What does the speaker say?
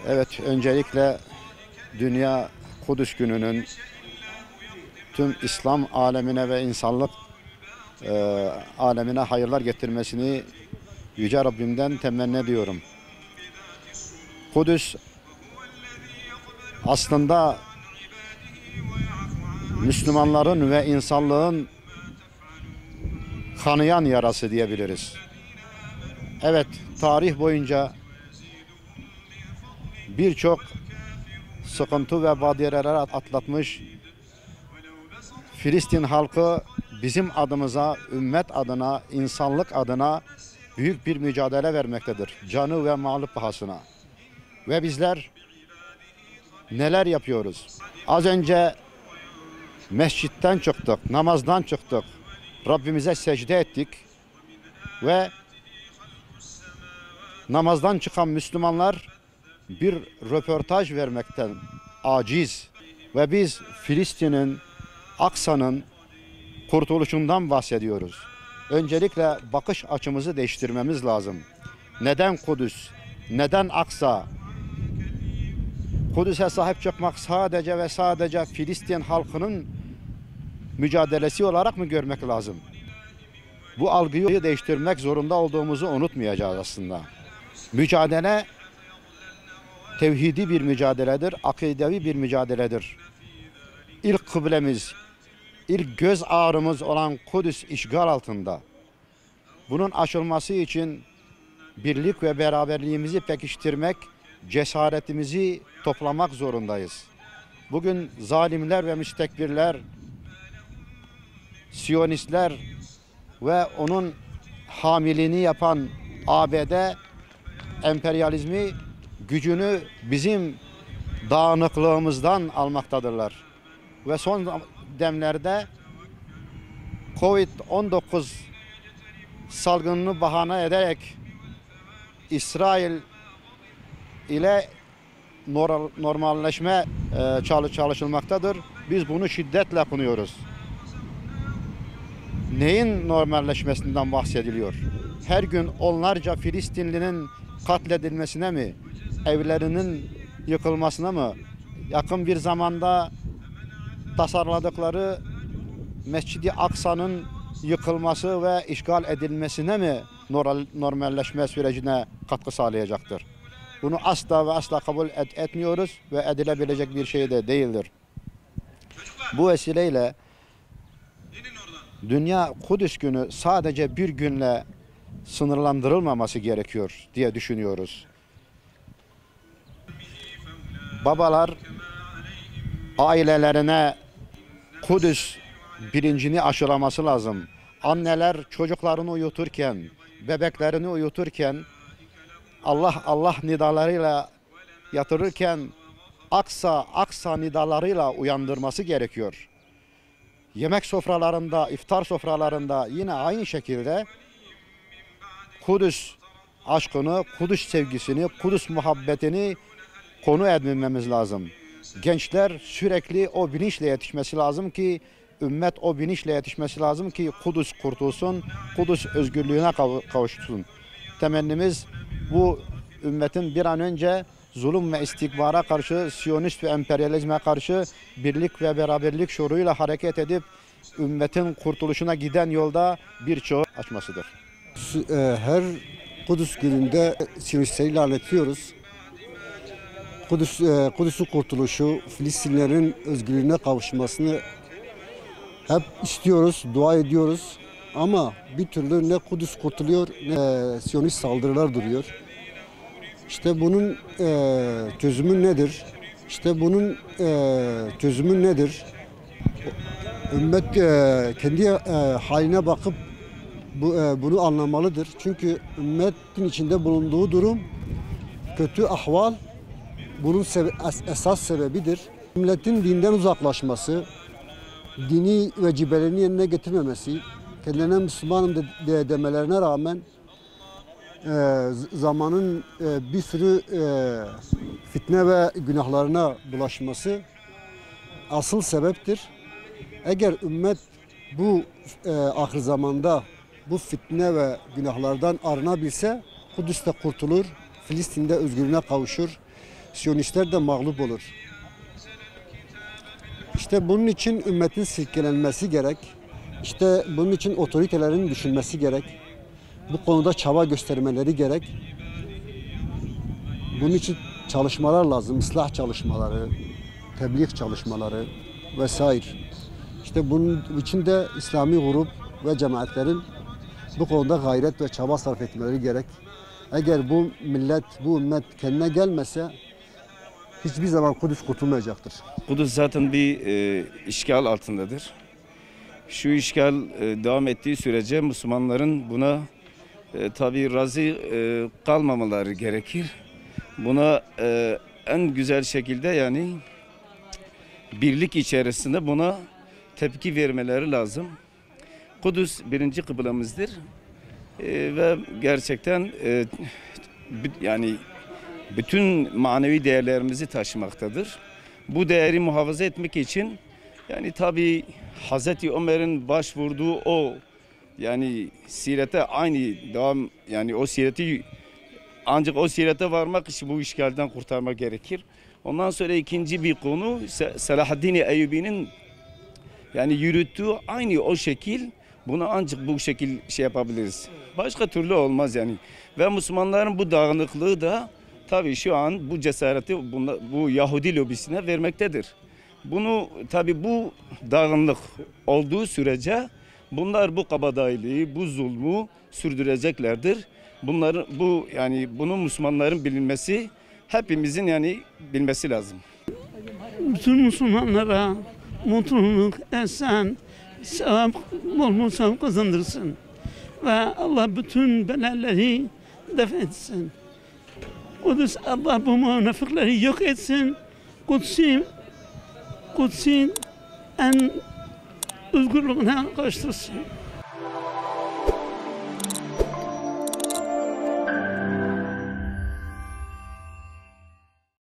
Evet, öncelikle Dünya Kudüs Günü'nün tüm İslam alemine ve insanlık alemine hayırlar getirmesini Yüce Rabbimden temenni ediyorum. Kudüs aslında Müslümanların ve insanlığın kanayan yarası diyebiliriz. Evet, tarih boyunca birçok sıkıntı ve badireler atlatmış Filistin halkı bizim adımıza, ümmet adına, insanlık adına büyük bir mücadele vermektedir. Canı ve malı pahasına. Ve bizler neler yapıyoruz? Az önce mescitten çıktık, namazdan çıktık. Rabbimize secde ettik ve namazdan çıkan Müslümanlar bir röportaj vermekten aciz ve biz Filistin'in, Aksa'nın kurtuluşundan bahsediyoruz. Öncelikle bakış açımızı değiştirmemiz lazım. Neden Kudüs? Neden Aksa? Kudüs'e sahip çıkmak sadece ve sadece Filistin halkının mücadelesi olarak mı görmek lazım? Bu algıyı değiştirmek zorunda olduğumuzu unutmayacağız aslında. Mücadele tevhidi bir mücadeledir, akidevi bir mücadeledir. İlk kıblemiz, ilk göz ağrımız olan Kudüs işgal altında. Bunun aşılması için birlik ve beraberliğimizi pekiştirmek, cesaretimizi toplamak zorundayız. Bugün zalimler ve müstekbirler, Siyonistler ve onun hamiliğini yapan ABD emperyalizmi gücünü bizim dağınıklığımızdan almaktadırlar. Ve son demlerde Covid-19 salgınını bahane ederek İsrail ile normalleşme çalışılmaktadır. Biz bunu şiddetle kınıyoruz. Neyin normalleşmesinden bahsediliyor? Her gün onlarca Filistinlinin katledilmesine mi? Evlerinin yıkılmasına mı? Yakın bir zamanda tasarladıkları Mescid-i Aksa'nın yıkılması ve işgal edilmesine mi normalleşme sürecine katkı sağlayacaktır? Bunu asla ve asla kabul etmiyoruz ve edilebilecek bir şey de değildir. Bu vesileyle Dünya Kudüs Günü sadece bir günle sınırlandırılmaması gerekiyor diye düşünüyoruz. Babalar ailelerine Kudüs bilincini aşılaması lazım. Anneler çocuklarını uyuturken, bebeklerini uyuturken, Allah Allah nidalarıyla yatırırken Aksa Aksa nidalarıyla uyandırması gerekiyor. Yemek sofralarında, iftar sofralarında yine aynı şekilde Kudüs aşkını, Kudüs sevgisini, Kudüs muhabbetini konu edinmemiz lazım. Gençler sürekli o bilinçle yetişmesi lazım ki, ümmet o bilinçle yetişmesi lazım ki Kudüs kurtulsun, Kudüs özgürlüğüne kavuşsun. Temennimiz bu ümmetin bir an önce zulüm ve istikbara karşı, Siyonist ve emperyalizme karşı birlik ve beraberlik şuuruyla hareket edip ümmetin kurtuluşuna giden yolda bir çağ açmasıdır. Her Kudüs gününde Siyonistleri lanetliyoruz. Kudüs'ün kurtuluşu, Filistinlerin özgürlüğüne kavuşmasını hep istiyoruz, dua ediyoruz. Ama bir türlü ne Kudüs kurtuluyor ne Siyonist saldırılar duruyor. İşte bunun çözümü nedir? Çözümü nedir? Ümmet kendi haline bakıp bunu anlamalıdır. Çünkü ümmetin içinde bulunduğu durum, kötü ahval bunun esas sebebidir. Milletin dinden uzaklaşması, dini vecibelerini yerine getirmemesi, kendilerine Müslümanım demelerine rağmen zamanın bir sürü fitne ve günahlarına bulaşması asıl sebeptir. Eğer ümmet bu ahir zamanda bu fitne ve günahlardan arınabilse Kudüs'te kurtulur, Filistin'de özgürlüğüne kavuşur Siyonistler de mağlup olur. İşte bunun için ümmetin silkelenmesi gerek. İşte bunun için otoritelerin düşünmesi gerek. Bu konuda çaba göstermeleri gerek. Bunun için çalışmalar lazım, ıslah çalışmaları, tebliğ çalışmaları vesaire. İşte bunun için de İslami grup ve cemaatlerin bu konuda gayret ve çaba sarf etmeleri gerek. Eğer bu millet, bu ümmet kendine gelmese hiçbir zaman Kudüs kurtulmayacaktır. Kudüs zaten bir işgal altındadır. Şu işgal devam ettiği sürece Müslümanların buna tabii razı kalmamaları gerekir. Buna en güzel şekilde yani birlik içerisinde buna tepki vermeleri lazım. Kudüs birinci kıblemizdir ve gerçekten yani bütün manevi değerlerimizi taşımaktadır. Bu değeri muhafaza etmek için yani tabii Hazreti Ömer'in başvurduğu o yani sirete aynı devam yani o sireti ancak o sirete varmak için bu işgalden kurtarmak gerekir. Ondan sonra ikinci bir konu Selahaddin Eyyubi'nin yani yürüttüğü aynı o şekil bunu ancak bu şekil şey yapabiliriz. Başka türlü olmaz yani. Ve Müslümanların bu dağınıklığı da tabii şu an bu cesareti bu Yahudi lobisine vermektedir. Bunu tabii bu dağınıklık olduğu sürece bunlar bu kabadayılığı, bu zulmü sürdüreceklerdir. Bunu Müslümanların bilinmesi, hepimizin yani bilmesi lazım. Bütün Müslümanlara mutluluk, esen, sevap, bol sevap kazandırsın. Ve Allah bütün belaları def etsin. Kudüs Allah bu münafıkları yok etsin. Kudüs'ün en özgürlüğüne kavuştursun.